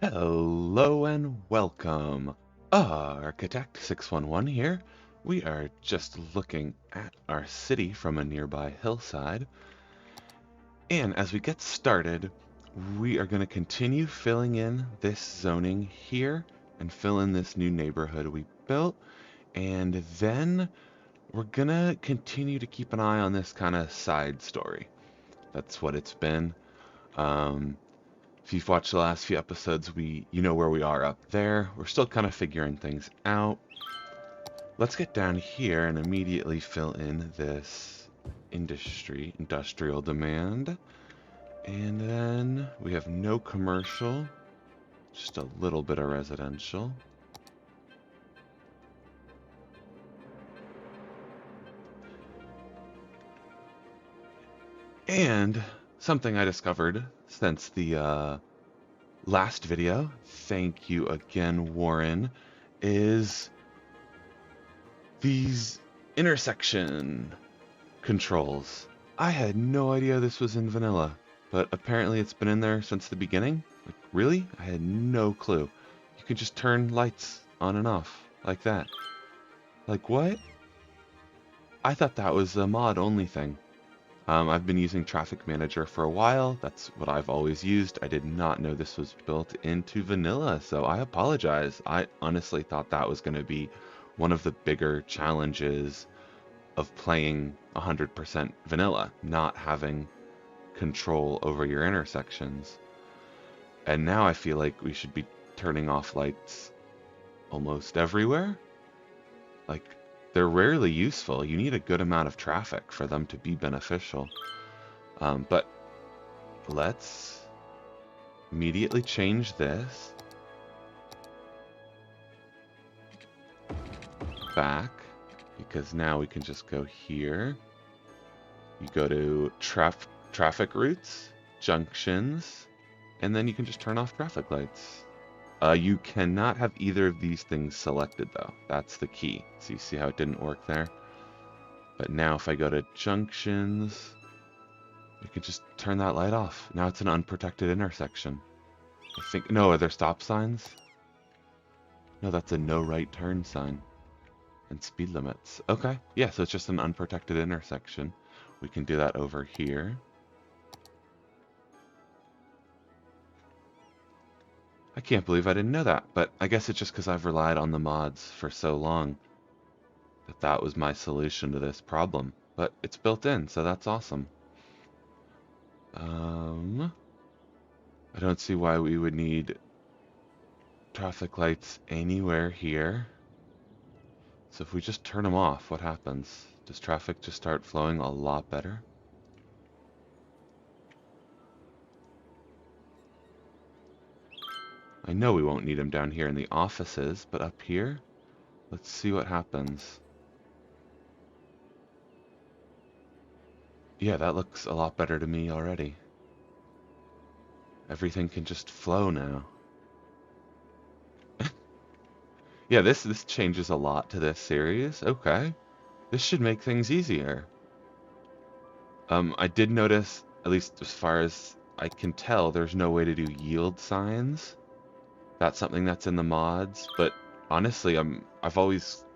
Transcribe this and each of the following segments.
Hello and welcome. Architect 611 here. We are just looking at our city from a nearby hillside. And as we get started, we are going to continue filling in this zoning here and fill in this new neighborhood we built. And then we're going to continue to keep an eye on this kind of side story. That's what it's been. Um, If you've watched the last few episodes, you know where we are up there. We're still kind of figuring things out. Let's get down here and immediately fill in this industrial demand. And then we have no commercial, just a little bit of residential. And something I discovered since the last video, thank you again, Warren, is these intersection controls. I had no idea this was in vanilla, but apparently it's been in there since the beginning. Like, really? I had no clue. You can just turn lights on and off like that. Like, what? I thought that was a mod only thing. I've been using Traffic Manager for a while. That's what I've always used. I did not know this was built into vanilla, so I apologize. I honestly thought that was going to be one of the bigger challenges of playing 100% vanilla, not having control over your intersections. And now I feel like we should be turning off lights almost everywhere. Like, they're rarely useful. You need a good amount of traffic for them to be beneficial. But let's immediately change this back, because now we can just go here. You go to traffic routes, junctions, and then you can just turn off traffic lights. You cannot have either of these things selected, though. That's the key. So you see how it didn't work there? But now if I go to junctions, you can just turn that light off. Now it's an unprotected intersection. I think, no, are there stop signs? No, that's a no right turn sign. And speed limits. Okay, yeah, so it's just an unprotected intersection. We can do that over here. I can't believe I didn't know that, but I guess it's just because I've relied on the mods for so long that was my solution to this problem. But it's built in, so that's awesome. I don't see why we would need traffic lights anywhere here. So if we just turn them off, what happens? Does traffic just start flowing a lot better? I know we won't need them down here in the offices, but up here, let's see what happens. Yeah, that looks a lot better to me already. Everything can just flow now. Yeah, this changes a lot to this series. Okay. This should make things easier. I did notice, at least as far as I can tell, there's no way to do yield signs. That's something that's in the mods, but honestly, I've always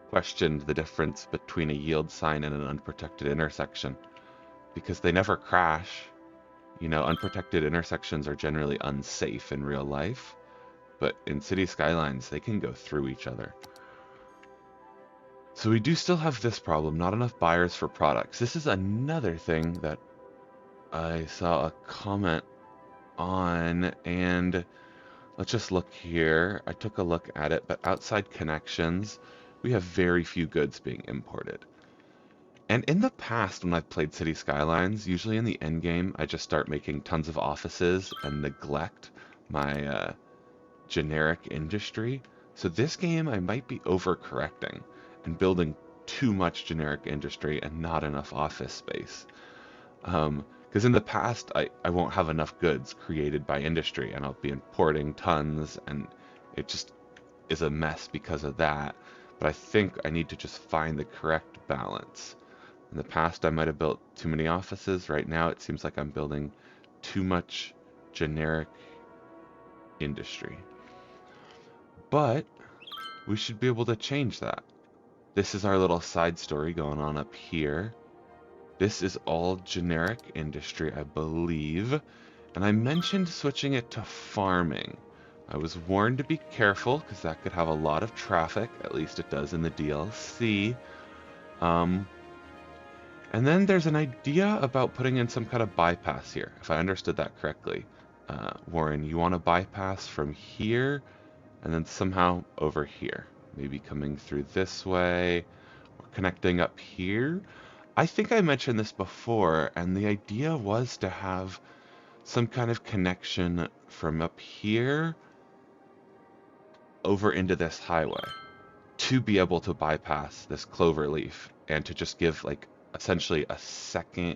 questioned the difference between a yield sign and an unprotected intersection because they never crash. You know, unprotected intersections are generally unsafe in real life, but in City Skylines, they can go through each other. So we do still have this problem, not enough buyers for products. This is another thing that I saw a comment on, and let's just look here. I took a look at it, but outside connections, we have very few goods being imported. And in the past, when I've played City Skylines, usually in the end game, I just start making tons of offices and neglect my generic industry. So this game, I might be overcorrecting and building too much generic industry and not enough office space. Because in the past, I won't have enough goods created by industry, and I'll be importing tons, and it just is a mess because of that. But I think I need to just find the correct balance. In the past, I might have built too many offices. Right now, it seems like I'm building too much generic industry. But we should be able to change that. This is our little side story going on up here. This is all generic industry, I believe. And I mentioned switching it to farming. I was warned to be careful because that could have a lot of traffic, at least it does in the DLC. And then there's an idea about putting in some kind of bypass here, if I understood that correctly. Warren, you want to bypass from here and then somehow over here. Maybe coming through this way or connecting up here. I think I mentioned this before, and the idea was to have some kind of connection from up here over into this highway to be able to bypass this clover leaf and to just give like essentially a second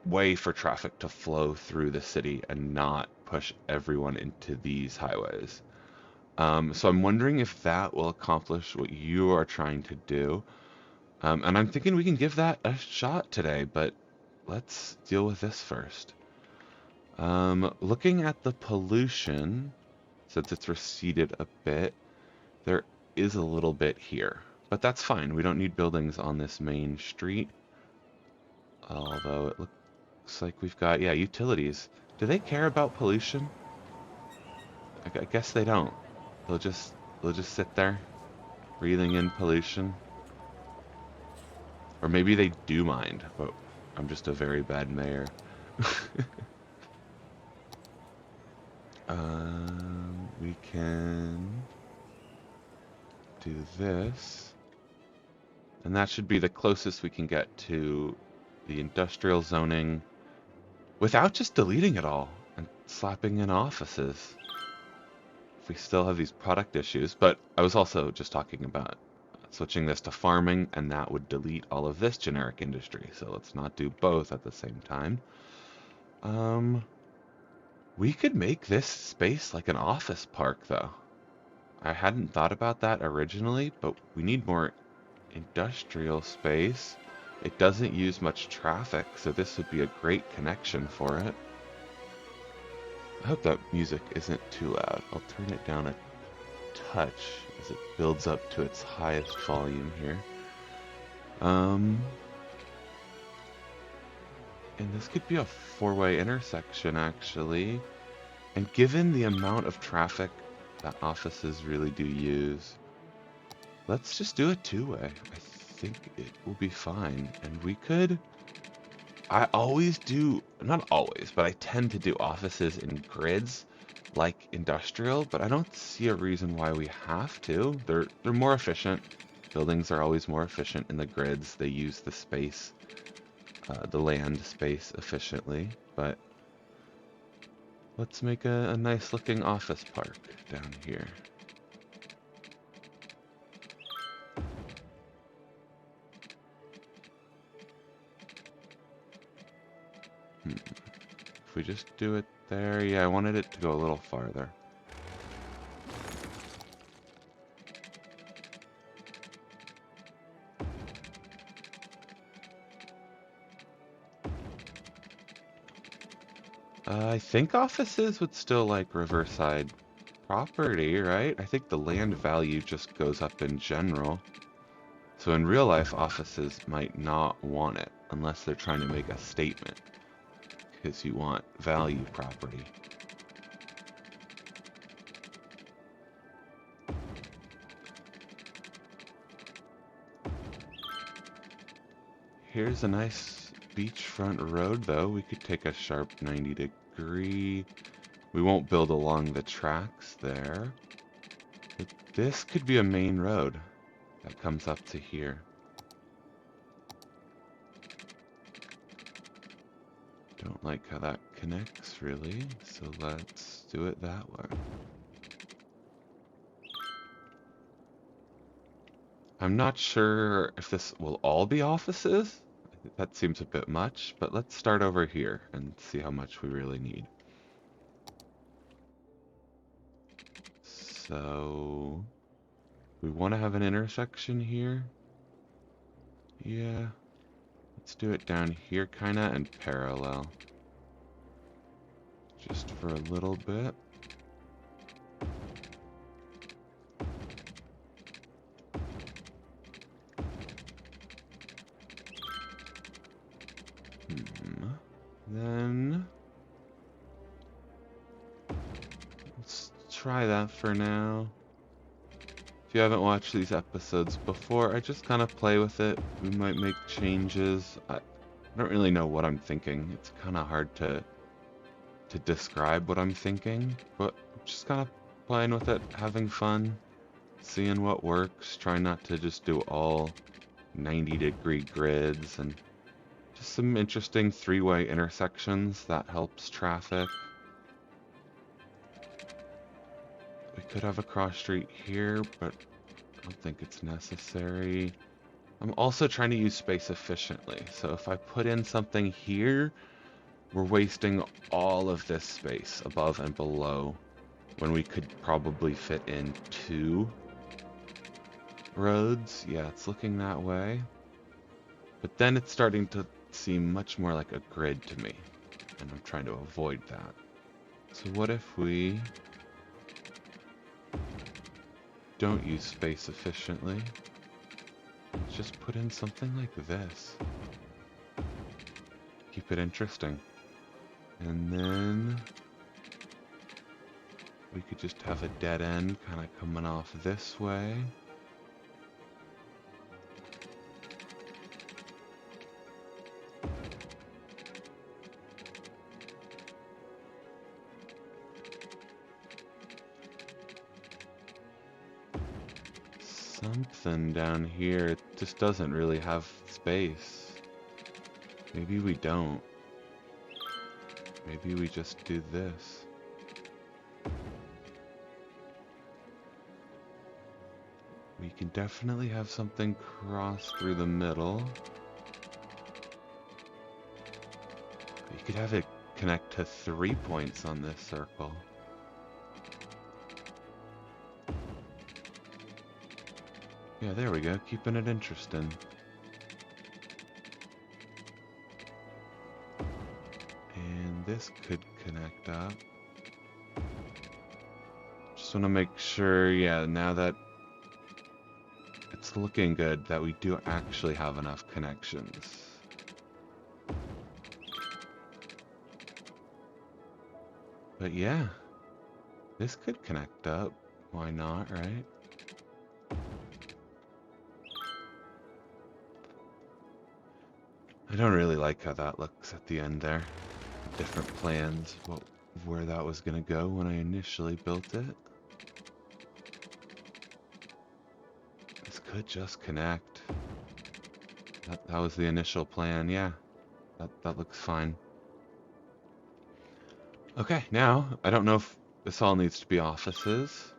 way for traffic to flow through the city and not push everyone into these highways. So I'm wondering if that will accomplish what you are trying to do. And I'm thinking we can give that a shot today, but let's deal with this first. Looking at the pollution, since it's receded a bit, there is a little bit here. But that's fine. We don't need buildings on this main street. Although it looks like we've got, yeah, utilities. Do they care about pollution? I guess they don't. They'll just sit there, breathing in pollution. Or maybe they do mind, but I'm just a very bad mayor. We can do this. And that should be the closest we can get to the industrial zoning without just deleting it all and slapping in offices. If we still have these product issues, but I was also just talking about switching this to farming, and that would delete all of this generic industry. So let's not do both at the same time. We could make this space like an office park, though. I hadn't thought about that originally, but we need more industrial space. It doesn't use much traffic, so this would be a great connection for it. I hope that music isn't too loud. I'll turn it down a touch as it builds up to its highest volume here. And this could be a four-way intersection, actually. And given the amount of traffic that offices really do use, let's just do it two-way. I think it will be fine. And we could... I always do... Not always, but I tend to do offices in grids, like industrial, but I don't see a reason why we have to. They're more efficient. Buildings are always more efficient in the grids. They use the space, the land space efficiently, but let's make a nice looking office park down here. If we just do it there, yeah, I wanted it to go a little farther. I think offices would still like Riverside property, right? I think the land value just goes up in general. So in real life, offices might not want it unless they're trying to make a statement, because you want value property. Here's a nice beachfront road, though. We could take a sharp 90-degree. We won't build along the tracks there. But this could be a main road that comes up to here. Don't like how that connects, really, so let's do it that way. I'm not sure if this will all be offices. That seems a bit much, but let's start over here and see how much we really need. So, we want to have an intersection here. Yeah, let's do it down here kinda and parallel. just for a little bit. Then let's try that for now. If you haven't watched these episodes before, I just kind of play with it. We might make changes. I don't really know what I'm thinking. It's kind of hard to describe what I'm thinking, but just kind of playing with it, having fun, seeing what works, trying not to just do all 90-degree grids, and just some interesting three-way intersections that helps traffic. We could have a cross street here, but I don't think it's necessary. I'm also trying to use space efficiently, so if I put in something here, we're wasting all of this space above and below when we could probably fit in 2 roads. Yeah, it's looking that way. But then it's starting to seem much more like a grid to me, and I'm trying to avoid that. So what if we don't use space efficiently and just put in something like this? Keep it interesting. And then we could just have a dead end kind of coming off this way. Something down here, it just doesn't really have space. Maybe we don't. Maybe we just do this. We can definitely have something cross through the middle. You could have it connect to 3 points on this circle. Yeah, there we go, keeping it interesting. And this could connect up. Just want to make sure, yeah, now that it's looking good, that we do actually have enough connections. But yeah, this could connect up. Why not, right? I don't really like how that looks at the end there. Different plans, where that was going to go when I initially built it. This could just connect. That was the initial plan, yeah. That looks fine. Okay, now, I don't know if this all needs to be offices.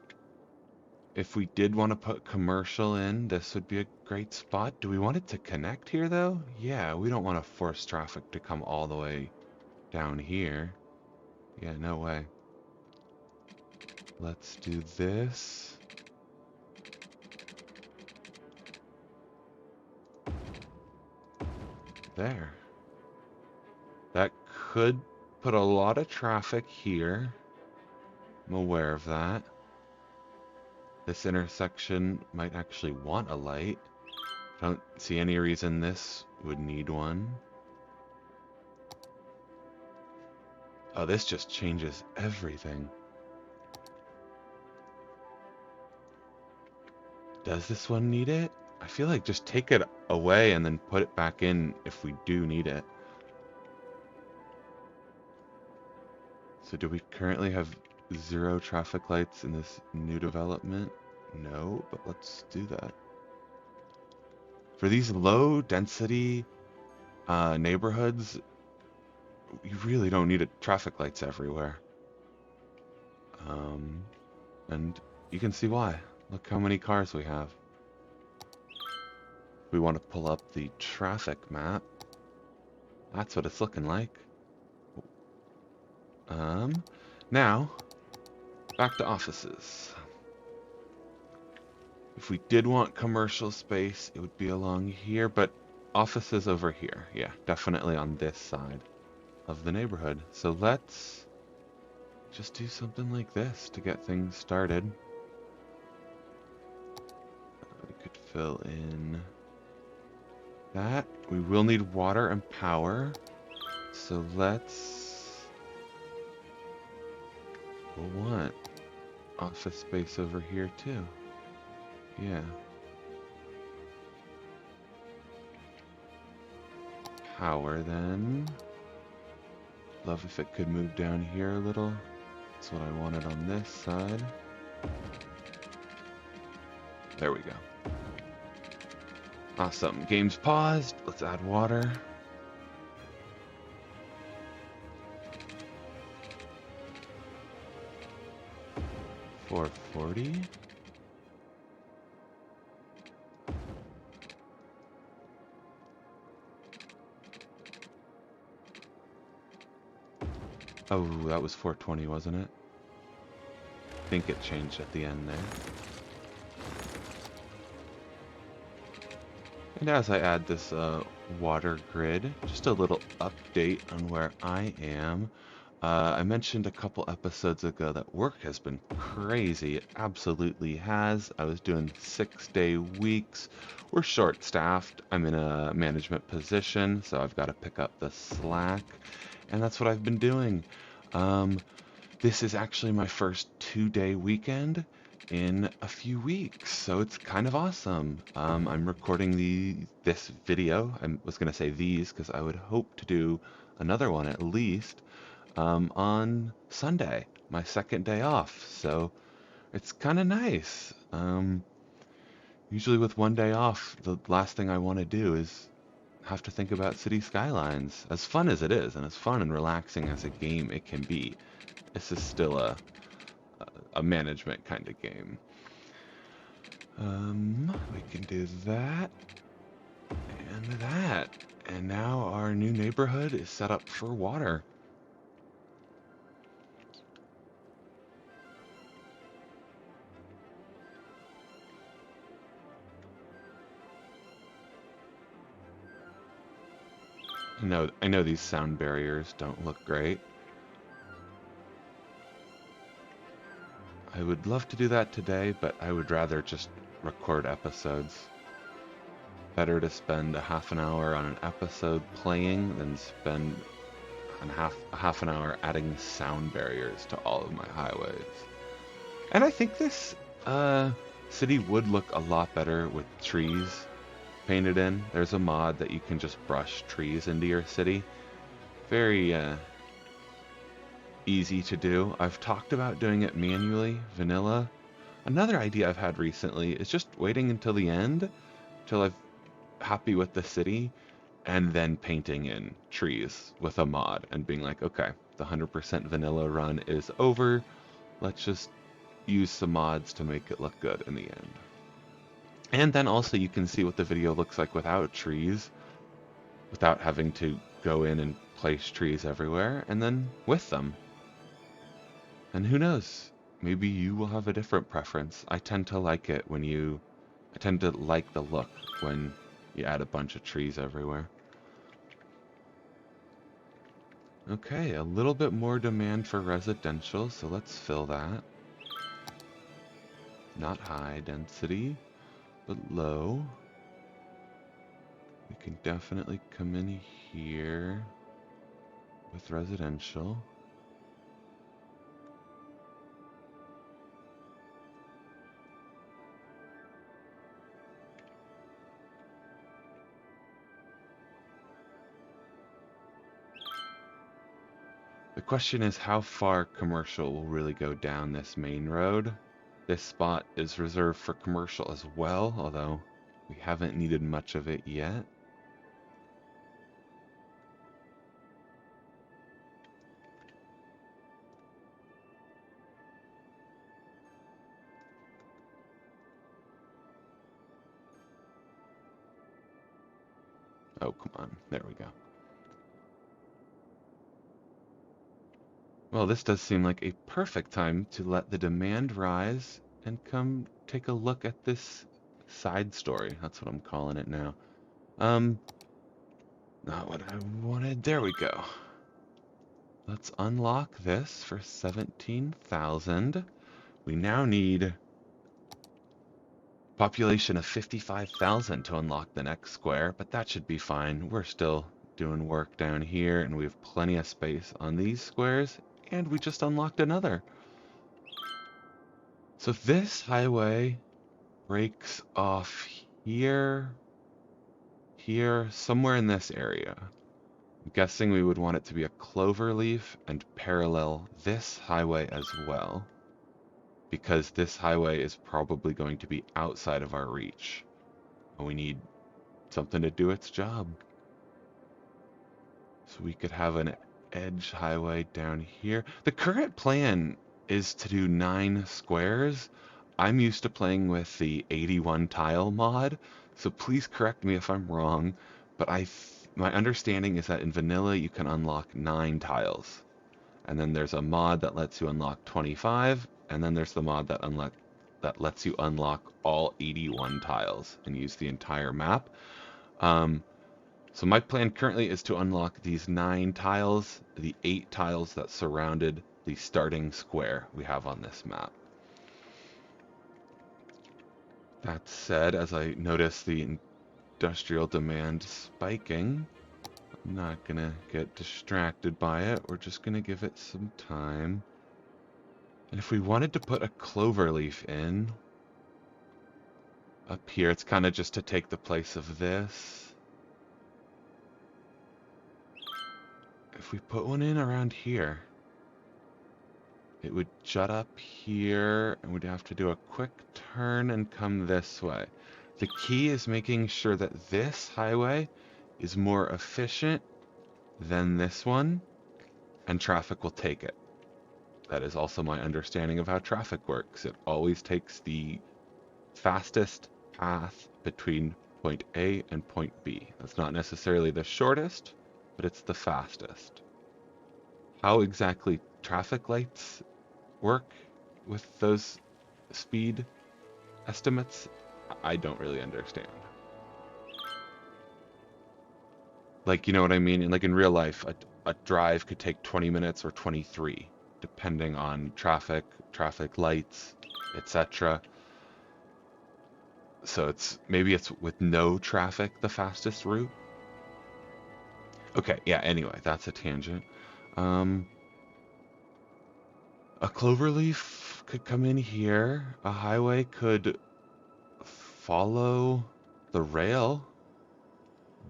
If we did want to put commercial in, this would be a great spot. Do we want it to connect here, though? Yeah, we don't want to force traffic to come all the way down here. Yeah, no way. Let's do this. There. That could put a lot of traffic here. I'm aware of that. This intersection might actually want a light. I don't see any reason this would need one. Oh, this just changes everything. Does this one need it? I feel like just take it away and then put it back in if we do need it. So do we currently have 0 traffic lights in this new development? No, but let's do that. For these low density neighborhoods, you really don't need traffic lights everywhere. And you can see why. Look how many cars we have. We want to pull up the traffic map. That's what it's looking like. Now, back to offices. If we did want commercial space, it would be along here, but offices over here. Yeah, definitely on this side of the neighborhood. So let's just do something like this to get things started. We could fill in that. We will need water and power. So we'll want office space over here too. Yeah. Power then. Love if it could move down here a little. That's what I wanted on this side. There we go. Awesome. Game's paused. Let's add water. $4.40. Oh, that was $4.20, wasn't it? I think it changed at the end there. And as I add this water grid, just a little update on where I am. I mentioned a couple episodes ago that work has been crazy. It absolutely has. I was doing 6-day weeks. We're short-staffed. I'm in a management position, so I've got to pick up the slack. And that's what I've been doing. This is actually my first 2-day weekend in a few weeks, so it's kind of awesome. I'm recording this video. I was going to say these because I would hope to do another one at least on Sunday, my second day off. So it's kind of nice. Usually with one day off, the last thing I want to do is have to think about City Skylines. As fun as it is, and as fun and relaxing as a game it can be, this is still a management kind of game. We can do that and that. And now our new neighborhood is set up for water. I know these sound barriers don't look great. I would love to do that today, but I would rather just record episodes. Better to spend a half an hour on an episode playing than spend a half an hour adding sound barriers to all of my highways. And I think this city would look a lot better with trees painted in. There's a mod that you can just brush trees into your city. Very easy to do. I've talked about doing it manually, vanilla. Another idea I've had recently is just waiting until the end, till I'm happy with the city, and then painting in trees with a mod and being like, okay, the 100% vanilla run is over. Let's just use some mods to make it look good in the end. And then also you can see what the video looks like without trees, without having to go in and place trees everywhere, and then with them. And who knows, maybe you will have a different preference. I tend to like it I tend to like the look when you add a bunch of trees everywhere. Okay, a little bit more demand for residential, so let's fill that. Not high density, but low. We can definitely come in here with residential. The question is how far commercial will really go down this main road. This spot is reserved for commercial as well, although we haven't needed much of it yet. Oh, come on. There we go. Well, this does seem like a perfect time to let the demand rise and come take a look at this side story. That's what I'm calling it now. Not what I wanted. There we go. Let's unlock this for 17,000. We now need population of 55,000 to unlock the next square, but that should be fine. We're still doing work down here, and we have plenty of space on these squares, and we just unlocked another. So this highway breaks off here, here, somewhere in this area. I'm guessing we would want it to be a clover leaf and parallel this highway as well, because this highway is probably going to be outside of our reach. And we need something to do its job. So we could have an edge highway down here. The current plan is to do 9 squares. I'm used to playing with the 81 tile mod, so please correct me if I'm wrong, but my understanding is that in vanilla you can unlock 9 tiles. And then there's a mod that lets you unlock 25, and then there's the mod that lets you unlock all 81 tiles and use the entire map. So my plan currently is to unlock these 9 tiles, the 8 tiles that surrounded the starting square we have on this map. That said, as I notice the industrial demand spiking, I'm not gonna get distracted by it. We're just gonna give it some time. And if we wanted to put a clover leaf in up here, it's kind of just to take the place of this. If we put one in around here, it would jut up here, and we'd have to do a quick turn and come this way. The key is making sure that this highway is more efficient than this one, and traffic will take it. That is also my understanding of how traffic works. It always takes the fastest path between point A and point B. That's not necessarily the shortest, but it's the fastest. How exactly traffic lights work with those speed estimates, I don't really understand. Like, you know what I mean? And like in real life, a drive could take 20 minutes or 23, depending on traffic lights, etc. So maybe it's with no traffic the fastest route. Okay, yeah, anyway, that's a tangent. A cloverleaf could come in here. A highway could follow the rail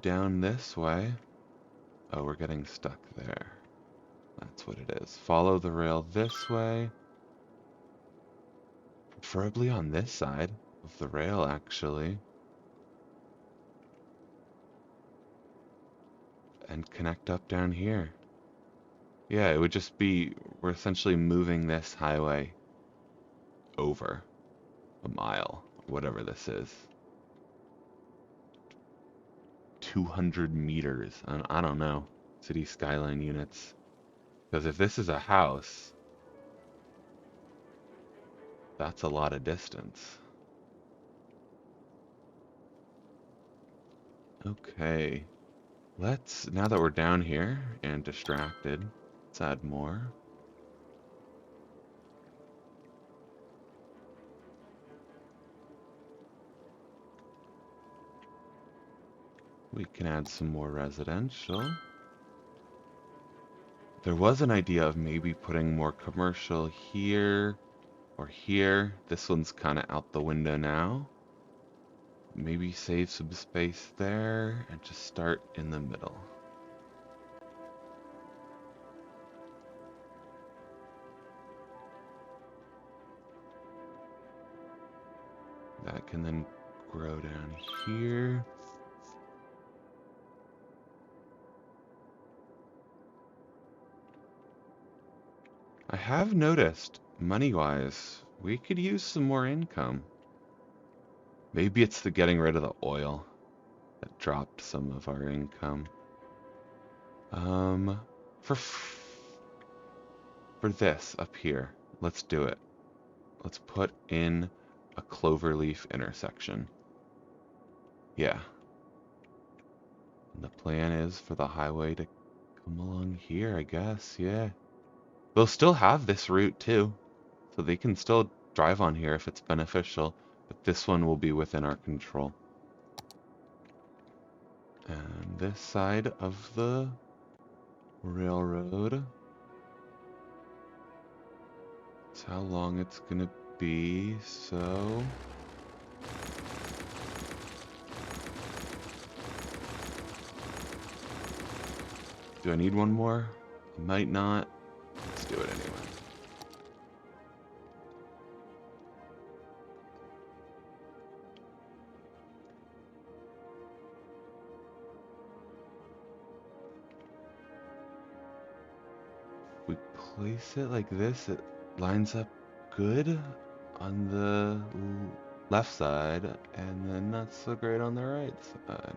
down this way. Oh, we're getting stuck there. That's what it is. Follow the rail this way. Preferably on this side of the rail, actually. And connect up down here. Yeah, it would just be, we're essentially moving this highway over a mile, whatever this is. 200 meters. I don't know. City skyline units. Because if this is a house, that's a lot of distance. Okay. Now that we're down here and distracted, let's add more. We can add some more residential. There was an idea of maybe putting more commercial here or here. This one's kind of out the window now. Maybe save some space there and just start in the middle. That can then grow down here. I have noticed, money-wise, we could use some more income. Maybe it's the getting rid of the oil that dropped some of our income. For this up here, let's do it. Let's put in a cloverleaf intersection. Yeah. And the plan is for the highway to Come along here, I guess, yeah. They'll still have this route too, so they can still drive on here if it's beneficial, but this one will be within our control. And this side of the railroad, that's how long it's gonna be, so... Do I need one more? I might not. Let's do it anyway. If we place it like this, it lines up good on the left side, and then not so great on the right side.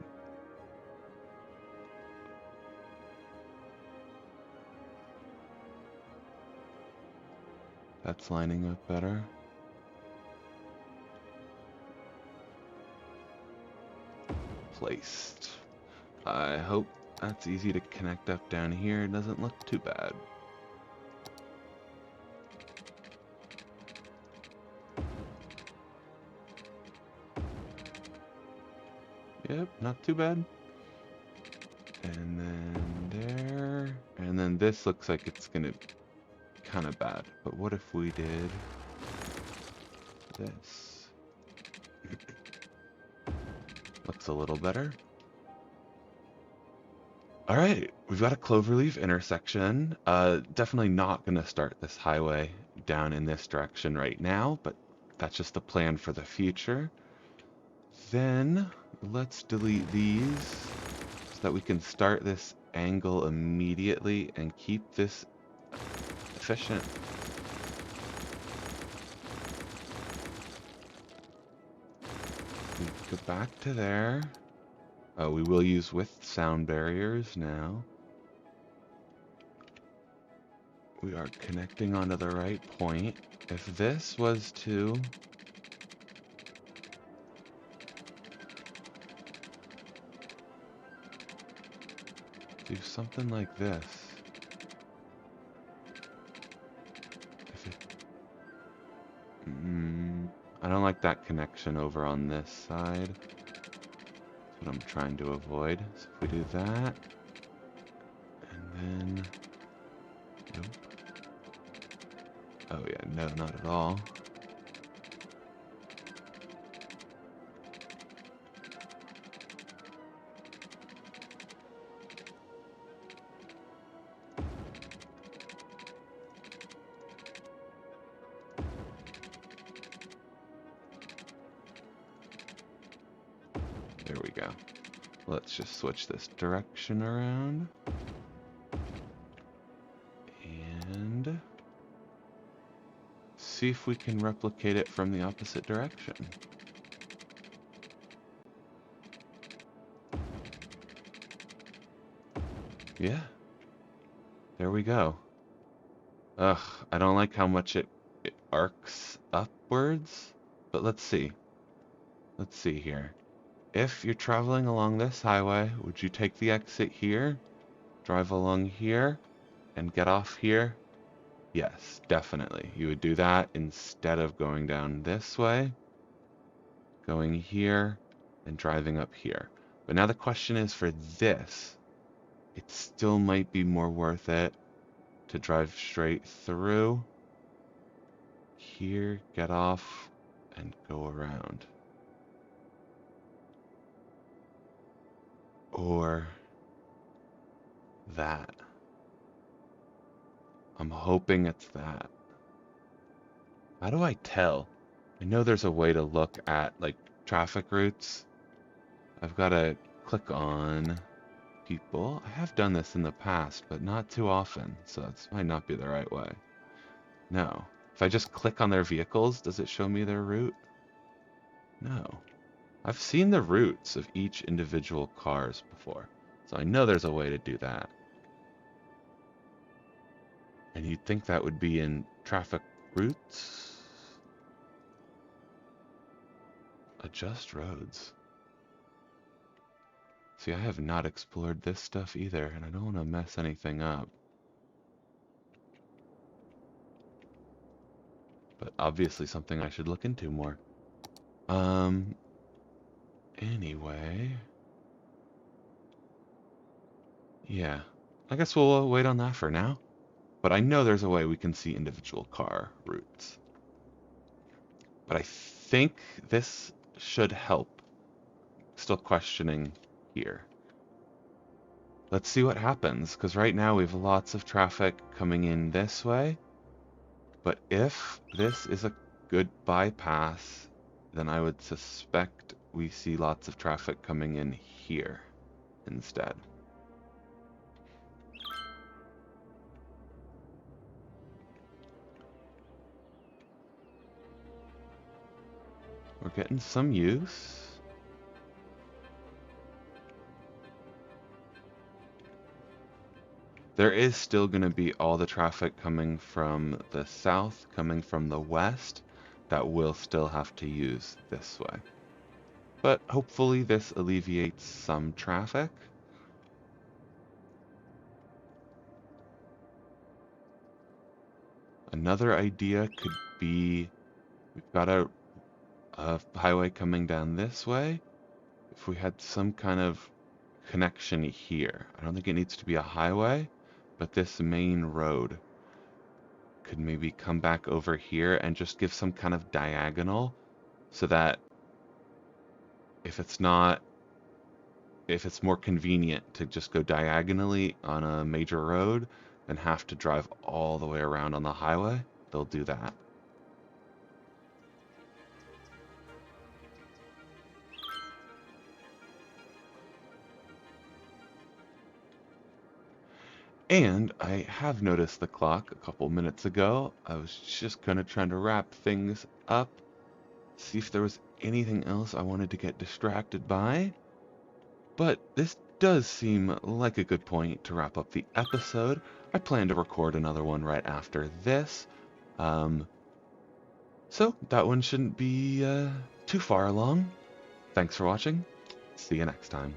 That's lining up better. Placed. I hope that's easy to connect up down here. It doesn't look too bad. Yep, not too bad. And then there. And then this looks like it's gonna be kind of bad. But what if we did this? Looks a little better. Alright, we've got a cloverleaf intersection. Definitely not going to start this highway down in this direction right now, but that's just the plan for the future. Then, let's delete these so that we can start this angle immediately and keep this efficient. We go back to there. Oh, we will use with sound barriers now. We are connecting onto the right point. If this was to do something like this, if it, I don't like that connection over on this side. That's what I'm trying to avoid. So if we do that, and then, nope. Oh yeah, no, not at all. There we go. Let's just switch this direction around. And see if we can replicate it from the opposite direction. Yeah. There we go. Ugh, I don't like how much it arcs upwards, but let's see. Let's see here. If you're traveling along this highway, would you take the exit here, drive along here, and get off here? Yes, definitely. You would do that instead of going down this way, going here, and driving up here. But now the question is for this, it still might be more worth it to drive straight through here, get off, and go around. Or that. I'm hoping it's that. How do I tell? I know there's a way to look at like traffic routes. I've got to click on people. I have done this in the past, but not too often, so this might not be the right way. No. If I just click on their vehicles, does it show me their route? No. I've seen the routes of each individual cars before, so I know there's a way to do that. And you'd think that would be in traffic routes? Adjust roads. See, I have not explored this stuff either, and I don't want to mess anything up. But obviously something I should look into more. Anyway. Yeah. I guess we'll wait on that for now. But I know there's a way we can see individual car routes. But I think this should help. Still questioning here. Let's see what happens, because right now we have lots of traffic coming in this way. But if this is a good bypass, then I would suspect we see lots of traffic coming in here instead. We're getting some use. There is still going to be all the traffic coming from the south, coming from the west, that will still have to use this way. But hopefully this alleviates some traffic. Another idea could be, we've got a highway coming down this way. If we had some kind of connection here, I don't think it needs to be a highway, but this main road could maybe come back over here and just give some kind of diagonal so that if it's more convenient to just go diagonally on a major road than have to drive all the way around on the highway, they'll do that. And I have noticed the clock a couple minutes ago. I was just kind of trying to wrap things up, see if there was anything else I wanted to get distracted by. But this does seem like a good point to wrap up the episode. I plan to record another one right after this. So that one shouldn't be too far along. Thanks for watching. See you next time.